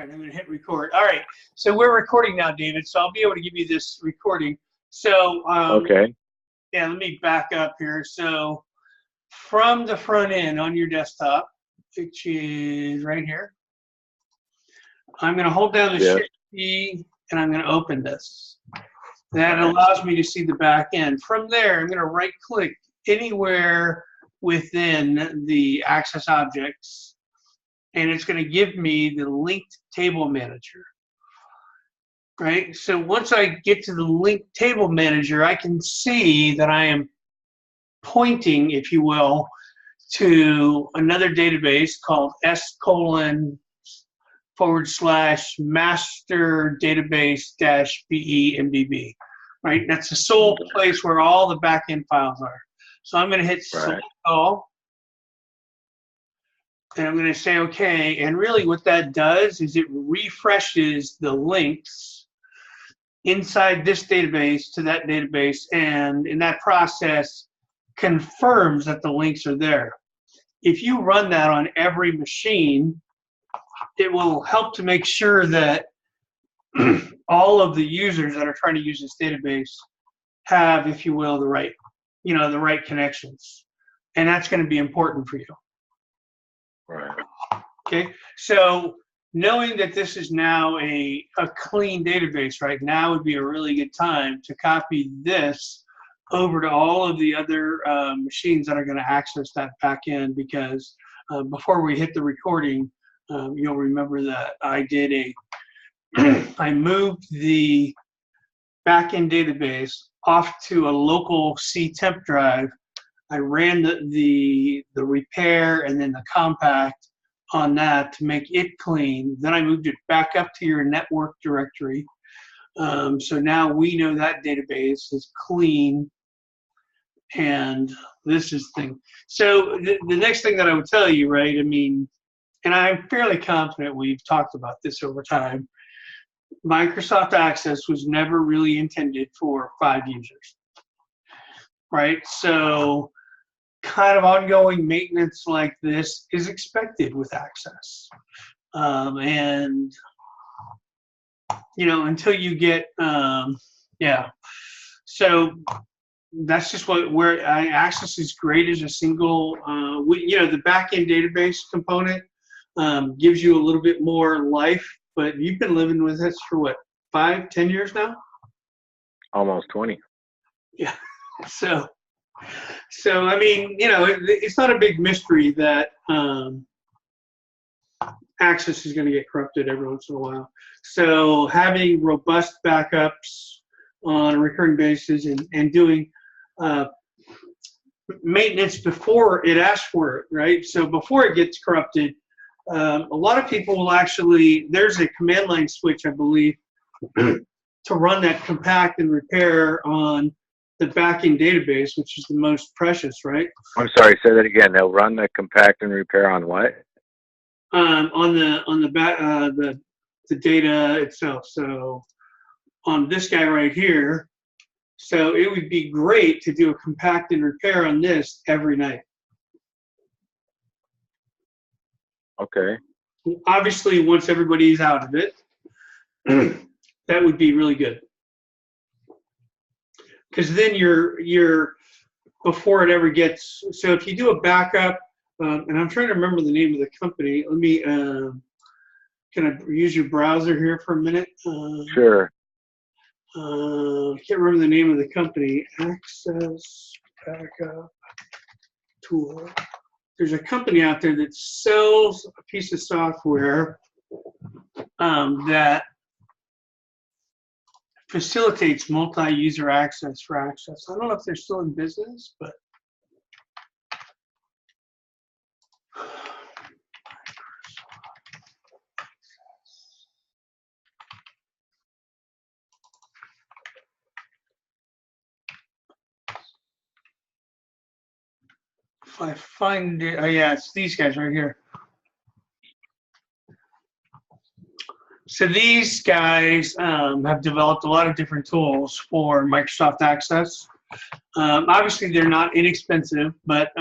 All right, I'm going to hit record. All right, so we're recording now, David, so I'll be able to give you this recording. So, Okay. yeah, let me back up here. So, from the front end on your desktop, which is right here, I'm going to hold down the Yes. Shift key, and I'm going to open this. That allows me to see the back end. From there, I'm going to right-click anywhere within the Access objects, and it's going to give me the linked table manager. Right? So once I get to the linked table manager, I can see that I am pointing, if you will, to another database called s:/master database -BE-MDB. Right? That's the sole place where all the backend files are. So I'm going to hit select all. And I'm going to say OK. And really what that does is it refreshes the links inside this database to that database, and in that process confirms that the links are there. If you run that on every machine, it will help to make sure that all of the users that are trying to use this database have, if you will, the right connections. And that's going to be important for you. Right. Okay, so knowing that this is now a clean database, right now would be a really good time to copy this over to all of the other machines that are going to access that backend, because before we hit the recording, you'll remember that I did I moved the backend database off to a local C temp drive. I ran the repair and then the compact on that to make it clean. Then I moved it back up to your network directory. So now we know that database is clean, and this is the thing. So the next thing that I would tell you, right, I mean, and I'm fairly confident we've talked about this over time, Microsoft Access was never really intended for 5 users, right? So kind of ongoing maintenance like this is expected with Access. And, you know, until you get, yeah. So that's just where Access is great as a single, you know, the backend database component gives you a little bit more life, but you've been living with this for what, 5, 10 years now? Almost 20. Yeah. So I mean, you know, it's not a big mystery that Access is going to get corrupted every once in a while. So having robust backups on a recurring basis and doing maintenance before it asks for it, right? So before it gets corrupted, a lot of people will actually, there's a command line switch, I believe, to run that compact and repair on the backend database, which is the most precious, right? I'm sorry, say that again. They'll run the compact and repair on what? On the data itself. So on this guy right here, so it would be great to do a compact and repair on this every night. Okay. Obviously, once everybody's out of it, that would be really good. Because then you're before it ever gets, so if you do a backup, and I'm trying to remember the name of the company. Let me, can I use your browser here for a minute? Sure. I can't remember the name of the company. Access Backup Tool. There's a company out there that sells a piece of software that facilitates multi-user access for Access. I don't know if they're still in business, but if I find it, oh yeah, it's these guys right here. So these guys have developed a lot of different tools for Microsoft Access. Obviously, they're not inexpensive, but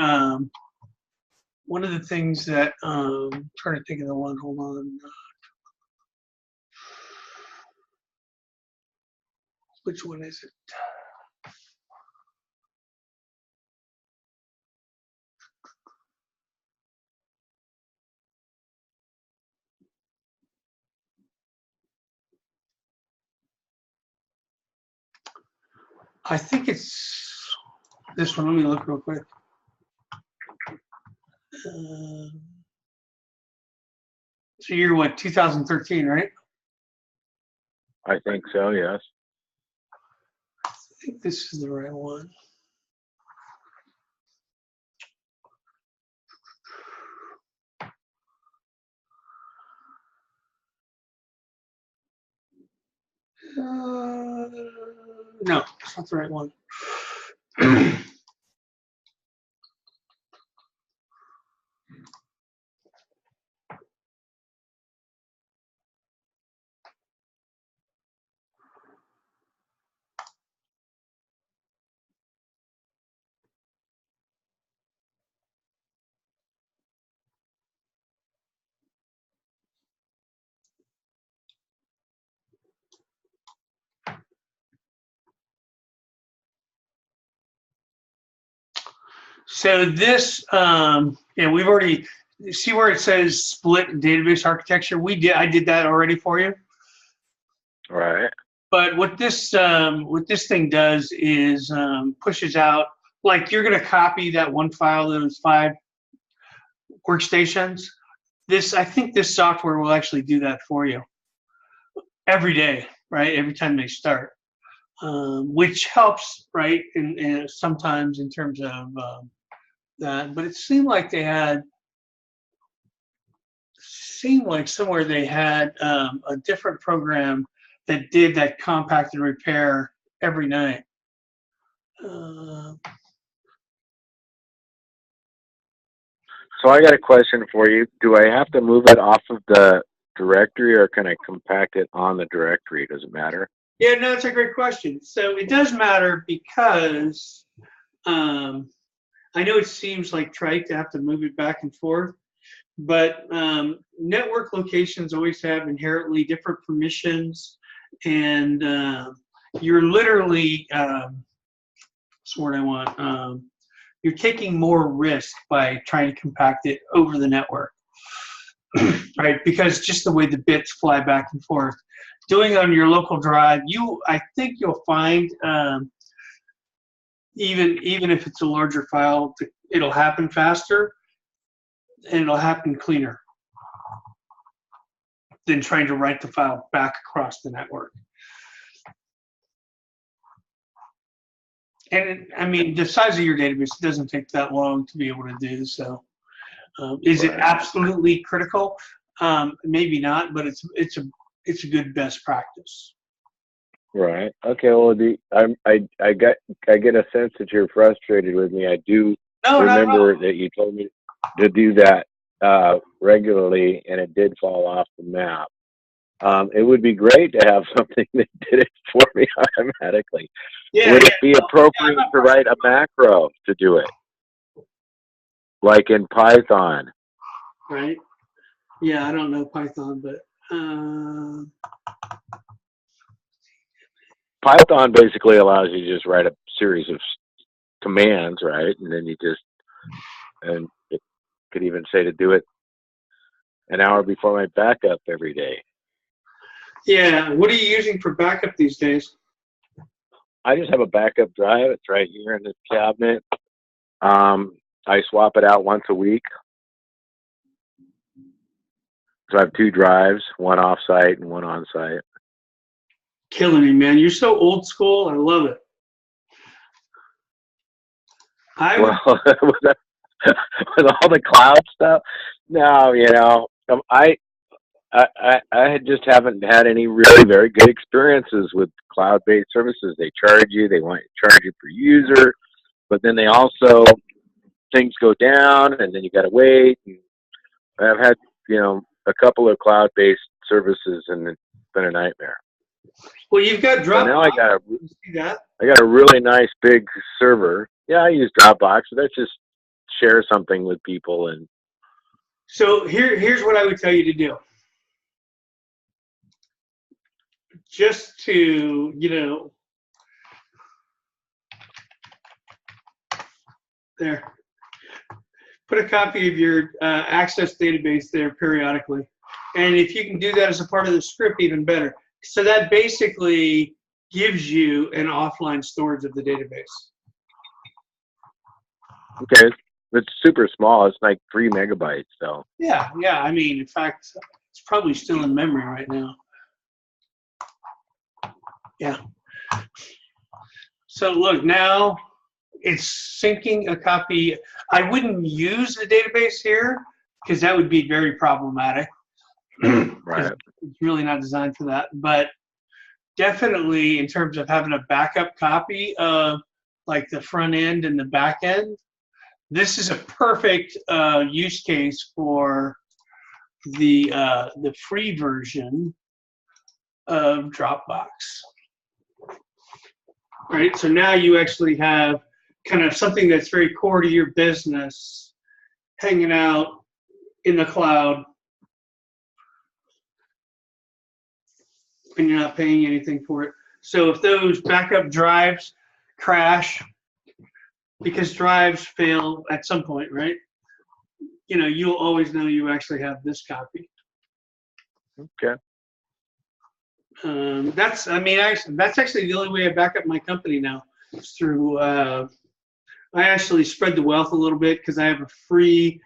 one of the things that I'm trying to think of the one. Hold on. Which one is it? I think it's this one. Let me look real quick. So you're what, 2013, right? I think so, yes. I think this is the right one. No, it's not the right one. So this, yeah, we've already see where it says split database architecture. I did that already for you. Right. But what this thing does is pushes out, like you're going to copy that one file, those 5 workstations. I think this software will actually do that for you every day, right? Every time they start, which helps, right? And sometimes in terms of that, but it seemed like somewhere they had a different program that did that compact and repair every night. So I got a question for you. Do I have to move it off of the directory, or can I compact it on the directory? Does it matter? Yeah, no, it's a great question. So it does matter because I know it seems like trite to have to move it back and forth, but network locations always have inherently different permissions, and you're literally, that's what I want. You're taking more risk by trying to compact it over the network, right? Because just the way the bits fly back and forth. Doing it on your local drive, I think you'll find, even if it's a larger file, it'll happen faster and it'll happen cleaner than trying to write the file back across the network. And I mean, the size of your database doesn't take that long to be able to do so. Is it absolutely critical? Maybe not, but it's a good best practice. Right. Okay. Well, I get a sense that you're frustrated with me. I do remember that you told me to do that regularly, and it did fall off the map. It would be great to have something that did it for me automatically. Yeah, would it be appropriate to write a macro to do it, like in Python? Right. Yeah, I don't know Python, but Python basically allows you to just write a series of commands, right? And then and it could even say to do it an hour before my backup every day. Yeah. What are you using for backup these days? I just have a backup drive. It's right here in this cabinet. I swap it out once a week. So I have 2 drives, one off-site and one on-site. Killing me, man. You're so old school. I love it. With all the cloud stuff, no, I just haven't had any really very good experiences with cloud-based services. They charge you, they want to charge you per user, but then they also, things go down and then you got to wait. And I've had, a couple of cloud-based services, and it's been a nightmare. Well, you've got Dropbox. So now I got a really nice big server. Yeah, I use Dropbox, but that's just share something with people. And so here's what I would tell you to do. Just to, There. Put a copy of your Access database there periodically. And if you can do that as a part of the script, even better. So that basically gives you an offline storage of the database. Okay. It's super small. It's like 3 megabytes, so. Yeah, yeah. I mean, in fact, it's probably still in memory right now. Yeah. So look, now it's syncing a copy. I wouldn't use the database here because that would be very problematic. Right. It's really not designed for that. But definitely in terms of having a backup copy of like the front end and the back end, this is a perfect use case for the free version of Dropbox. Right, so now you actually have kind of something that's very core to your business hanging out in the cloud, and you're not paying anything for it. So if those backup drives crash, because drives fail at some point, right? You know, you'll always know you actually have this copy. Okay. That's actually the only way I back up my company now. It's through, I actually spread the wealth a little bit because I have a free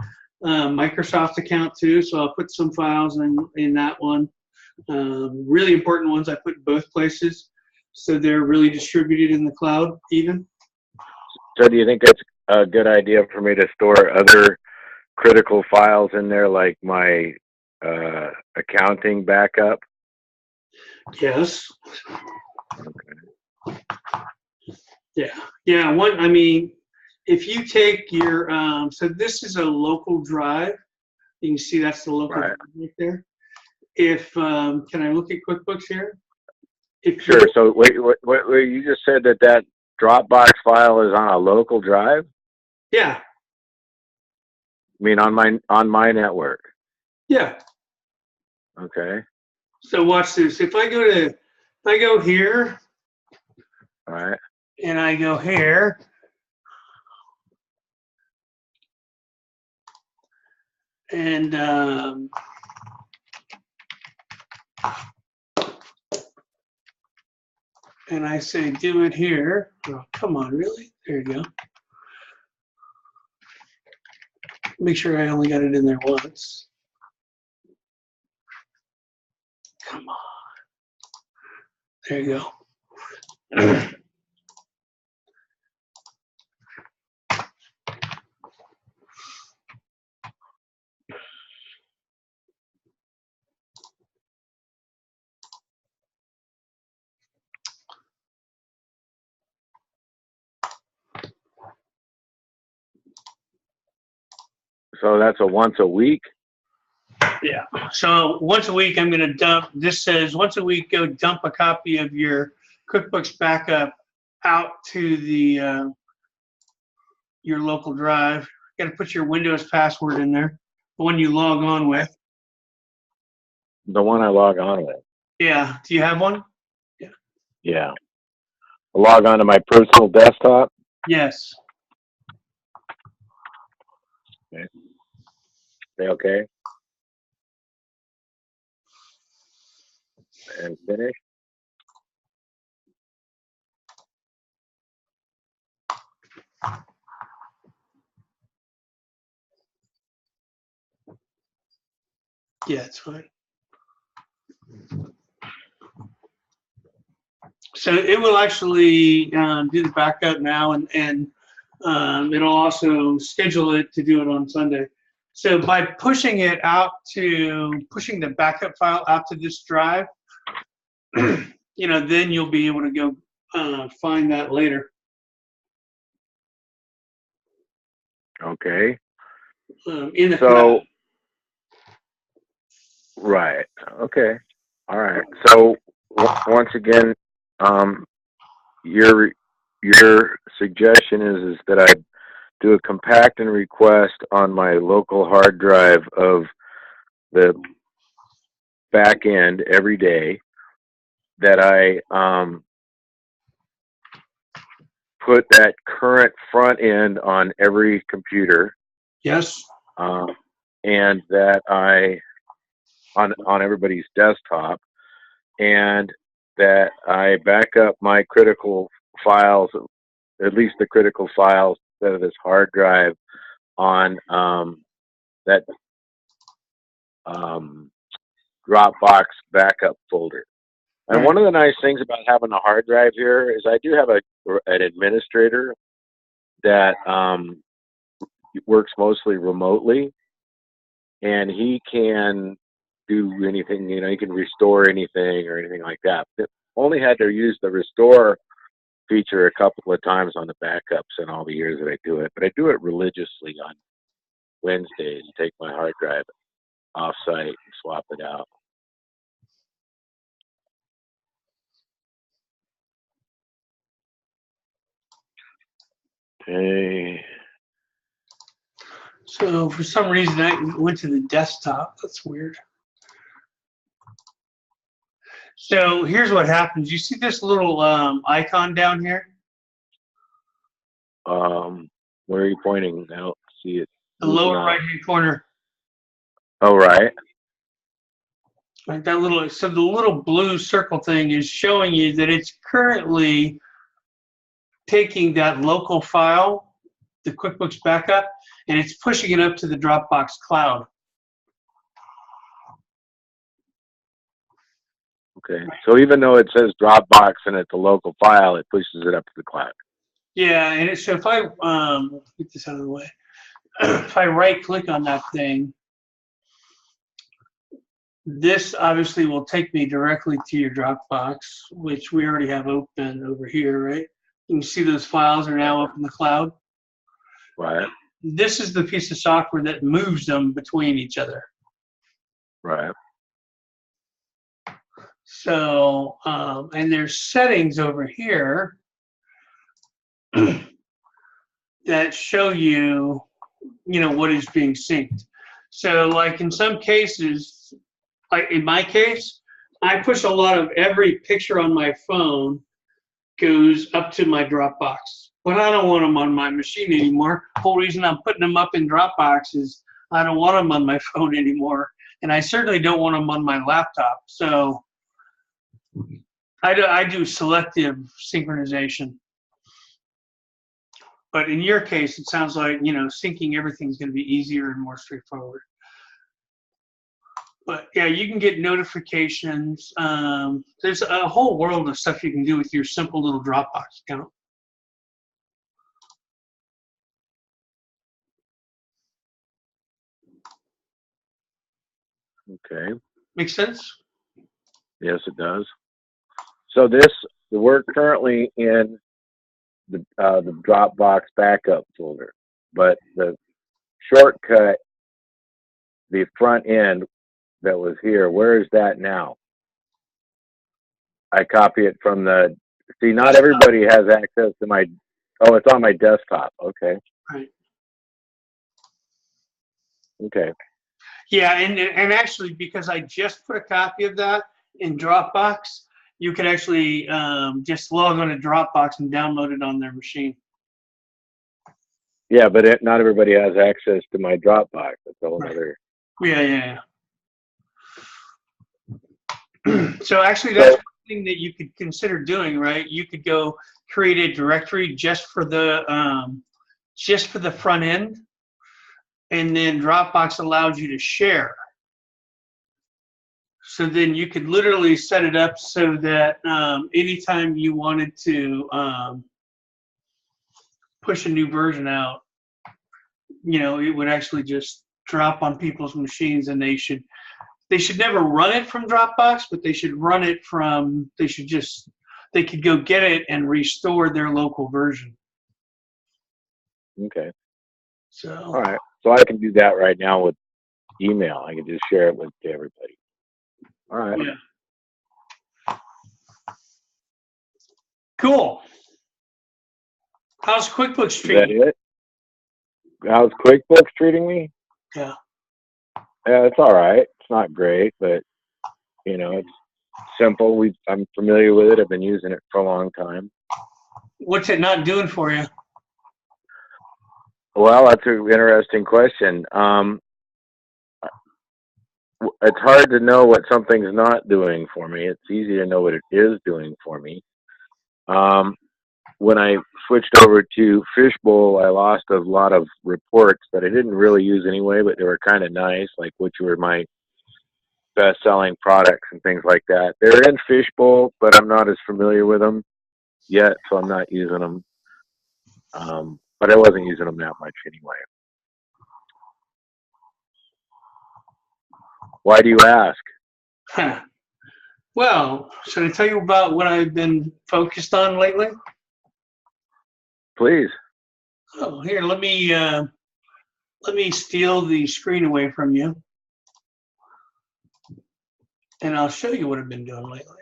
Microsoft account too. So I'll put some files in that one. Really important ones I put in both places. So they're really distributed in the cloud even. So do you think that's a good idea for me to store other critical files in there, like my accounting backup? Yes. Okay. Yeah. Yeah. I mean, if you take your, so this is a local drive. You can see that's the local drive right there. If, can I look at QuickBooks here? Sure. So wait, you just said that Dropbox file is on a local drive? Yeah. I mean, on my network. Yeah. Okay. So watch this. If I go here. All right. And I go here. And I say do it here. Oh, come on, really? There you go. Make sure I only got it in there once. Come on. There you go. So that's a once a week? Yeah. So once a week, I'm going to dump. This says once a week, go dump a copy of your QuickBooks backup out to the your local drive. You got to put your Windows password in there, the one you log on with. The one I log on with. Yeah. Do you have one? Yeah. Yeah. I log on to my personal desktop. Yes. Okay. Say okay. And finish. Yeah, it's fine. So it will actually do the backup now, and it'll also schedule it to do it on Sunday. So by pushing the backup file out to this drive, you know, then you'll be able to go find that later. Okay. In the cloud. Right. Okay. All right. So once again, your suggestion is that I do a compact and request on my local hard drive of the back end every day, that I put that current front end on every computer, Yes. and that on everybody's desktop, and that I back up my critical files, at least the critical files, instead of this hard drive on that Dropbox backup folder. And Right. one of the nice things about having a hard drive here is I do have an administrator that works mostly remotely, and he can do anything, he can restore anything or anything like that. But only had to use the restore feature a couple of times on the backups in all the years that I do it, but I do it religiously on Wednesdays, take my hard drive off site and swap it out. Okay. So for some reason I went to the desktop. That's weird. So here's what happens. You see this little icon down here? Where are you pointing? I don't see it. The lower right hand corner. Oh, right. Like that little, so the little blue circle thing is showing you that it's currently taking that local file, the QuickBooks backup, and it's pushing it up to the Dropbox cloud. Okay. So even though it says Dropbox and it's a local file, it pushes it up to the cloud. Yeah, and so if I get this out of the way, if I right click on that thing, this obviously will take me directly to your Dropbox, which we already have open over here, right? You can see those files are now up in the cloud. Right. This is the piece of software that moves them between each other. Right. So, and there's settings over here that show you, what is being synced. So like in some cases, like in my case, I push a lot of every picture on my phone goes up to my Dropbox, but I don't want them on my machine anymore. The whole reason I'm putting them up in Dropbox is I don't want them on my phone anymore, and I certainly don't want them on my laptop. So I do selective synchronization. But in your case, it sounds like, syncing everything's going to be easier and more straightforward. But yeah, you can get notifications. There's a whole world of stuff you can do with your simple little Dropbox account. Okay. Make sense? Yes, it does. So we're currently in the Dropbox backup folder, but the shortcut, the front end that was here, where is that now? I copy it from not everybody has access to it's on my desktop. Okay. Right. Okay. Yeah, and actually, because I just put a copy of that in Dropbox, you can actually just log on to Dropbox and download it on their machine. Yeah, but not everybody has access to my Dropbox. That's a whole other. Yeah. So actually, that's one thing that you could consider doing, right? You could go create a directory just for the front end, and then Dropbox allows you to share. So then you could literally set it up so that anytime you wanted to push a new version out, it would actually just drop on people's machines, and they should never run it from Dropbox, but they should run it from, they could go get it and restore their local version. Okay. So. All right. So I can do that right now with email. I can just share it to everybody. All right. Yeah. Cool. How's QuickBooks treating you? Is that it? How's QuickBooks treating me? Yeah. Yeah, it's all right. It's not great, but it's simple. I'm familiar with it. I've been using it for a long time. What's it not doing for you? Well, that's an interesting question. It's hard to know what something's not doing for me. It's easy to know what it is doing for me. Um, when I switched over to Fishbowl, I lost a lot of reports that I didn't really use anyway, but they were kind of nice, like which were my best-selling products and things like that. They're in Fishbowl, but I'm not as familiar with them yet, so I'm not using them. But I wasn't using them that much anyway. Why do you ask? Huh. Well, should I tell you about what I've been focused on lately? Please. Oh, here, let me steal the screen away from you, and I'll show you what I've been doing lately.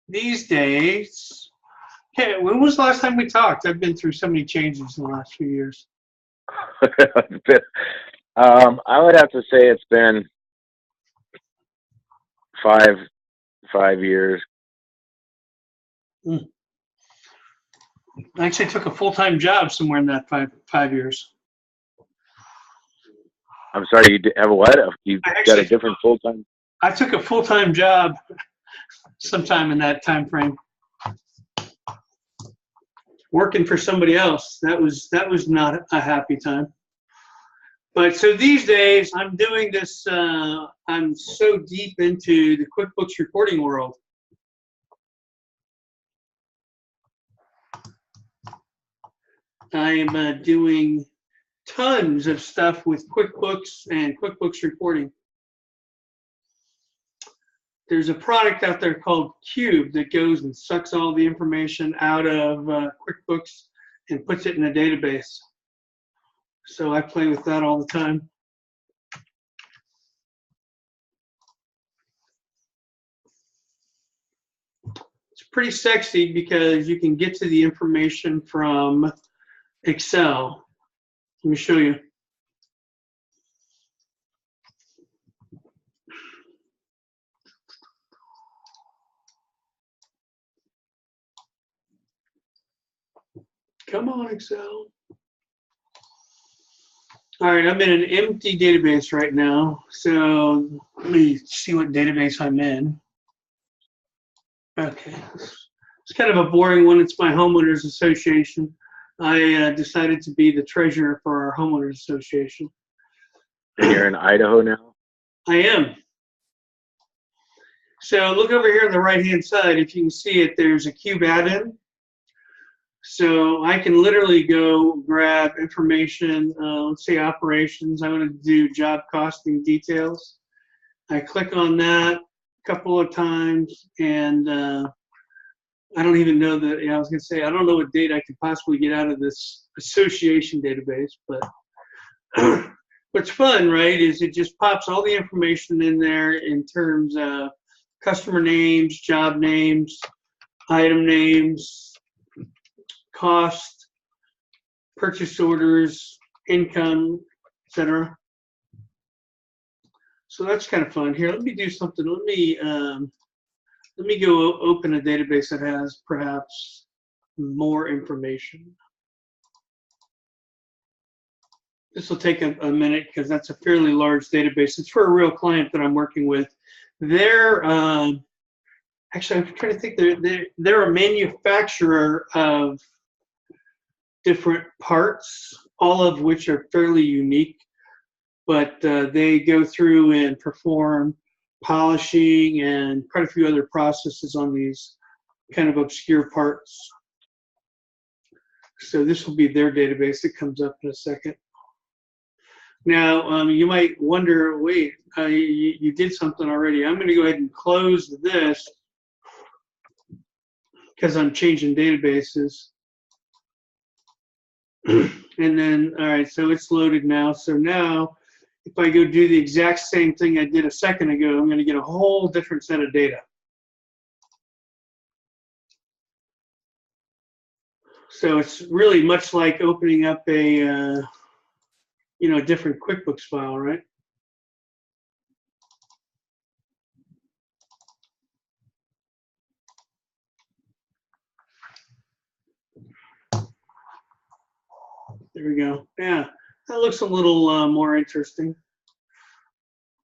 These days, hey, when was the last time we talked? I've been through so many changes in the last few years. I would have to say it's been five years. I actually took a full-time job somewhere in that five years. I'm sorry, you have a what? You got a different full-time? I took a full-time job sometime in that time frame, working for somebody else. That was not a happy time. But so these days, I'm doing this. I'm so deep into the QuickBooks reporting world. I am doing tons of stuff with QuickBooks and QuickBooks reporting. There's a product out there called Cube that goes and sucks all the information out of QuickBooks and puts it in a database. So I play with that all the time. It's pretty sexy because you can get to the information from Excel. Let me show you. Come on, Excel. All right, I'm in an empty database right now. So let me see what database I'm in. Okay, it's kind of a boring one. It's my homeowners association. I decided to be the treasurer for our homeowners association. And you're in Idaho now? I am. So look over here on the right-hand side. If you can see it, there's a Cube add-in. So I can literally go grab information, let's say operations. I want to do job costing details. I click on that a couple of times, and I don't even know that, I was going to say, I don't know what data I could possibly get out of this association database, but what's fun, right, is it just pops all the information in there in terms of customer names, job names, item names, cost, purchase orders, income, etc. So that's kind of fun. Here, let me do something. Let me go open a database that has perhaps more information. This will take a minute because that's a fairly large database. It's for a real client that I'm working with. They're actually, I'm trying to think. They're a manufacturer of different parts, all of which are fairly unique, but they go through and perform polishing and quite a few other processes on these kind of obscure parts. So this will be their database that comes up in a second. Now, you might wonder, wait, you did something already. I'm going to go ahead and close this because I'm changing databases. And then, all right, so it's loaded now. So now, if I go do the exact same thing I did a second ago, I'm going to get a whole different set of data. So it's really much like opening up a, a different QuickBooks file, right? There we go. Yeah, that looks a little more interesting.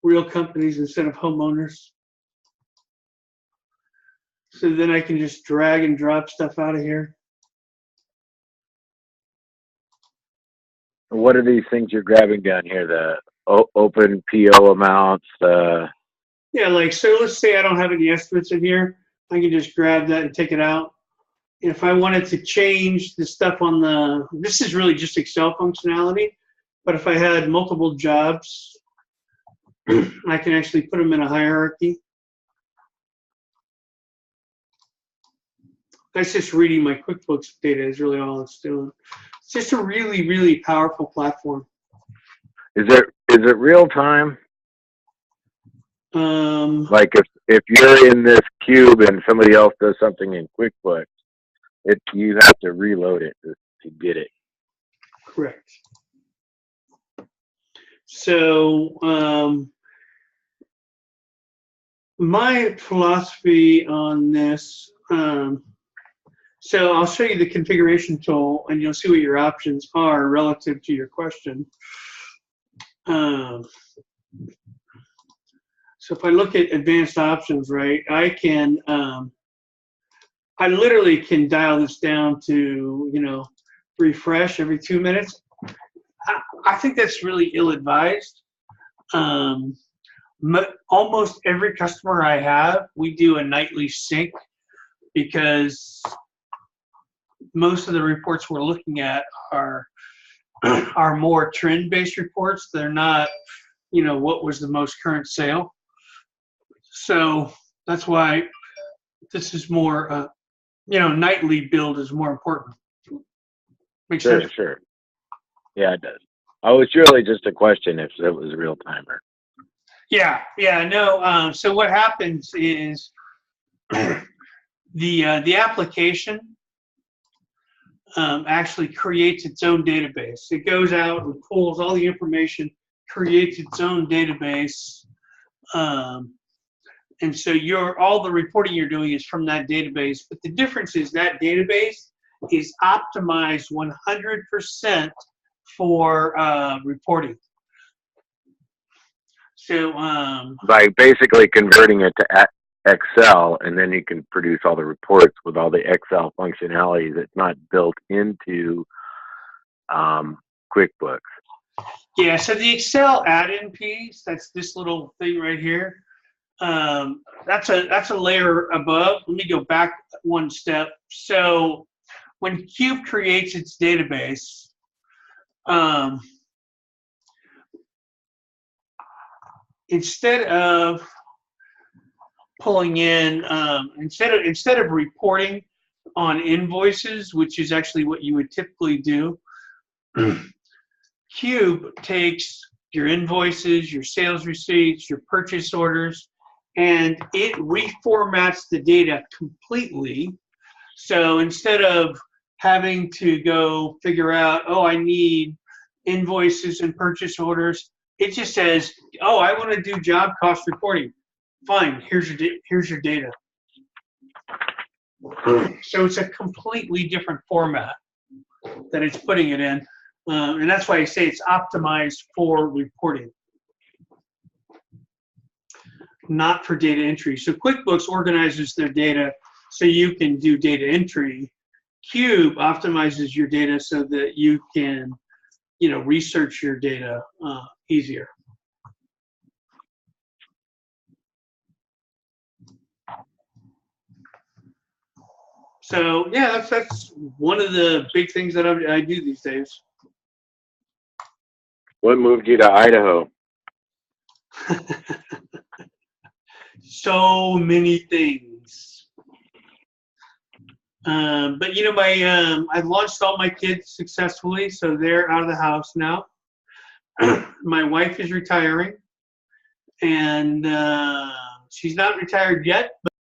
Real companies instead of homeowners. So then I can just drag and drop stuff out of here. What are these things you're grabbing down here? The open PO amounts? Yeah, like, so let's say I don't have any estimates in here. I can just grab that and take it out. If I wanted to change the stuff on the, this is really just Excel functionality, but if I had multiple jobs, I can actually put them in a hierarchy. That's just reading my QuickBooks data is really all it's doing. It's just a really, really powerful platform. Is it real time? Like if you're in this cube and somebody else does something in QuickBooks, you have to reload it to get it. Correct. So my philosophy on this, so I'll show you the configuration tool and you'll see what your options are relative to your question. So if I look at advanced options, right, I can, I literally can dial this down to, you know, refresh every 2 minutes. I think that's really ill-advised. Almost every customer I have, we do a nightly sync because most of the reports we're looking at are more trend-based reports. They're not, you know, what was the most current sale. So that's why this is more, you know, nightly build is more important. Makes sense? Sure. Yeah, it does. Oh, it's really just a question if it was real timer. Yeah, no. So what happens is the application actually creates its own database. It goes out and pulls all the information, creates its own database, and so all the reporting you're doing is from that database. But the difference is that database is optimized 100% for reporting. So by basically converting it to Excel, and then you can produce all the reports with all the Excel functionality that's not built into QuickBooks. Yeah, so the Excel add-in piece, that's this little thing right here. That's a layer above. Let me go back one step. So when Cube creates its database, instead of pulling in, instead of reporting on invoices, which is actually what you would typically do, Cube takes your invoices, your sales receipts, your purchase orders, and it reformats the data completely. So instead of having to go figure out, oh, I need invoices and purchase orders, it just says, oh, I want to do job cost reporting. Fine, here's your data. So it's a completely different format that it's putting it in. And that's why I say it's optimized for reporting, not for data entry. So QuickBooks organizes their data so you can do data entry. Cube optimizes your data so that you can, you know, research your data easier. So yeah, that's one of the big things that I do these days. What moved you to Idaho? So many things. But you know, I've launched all my kids successfully, so they're out of the house now. My wife is retiring, and she's not retired yet, but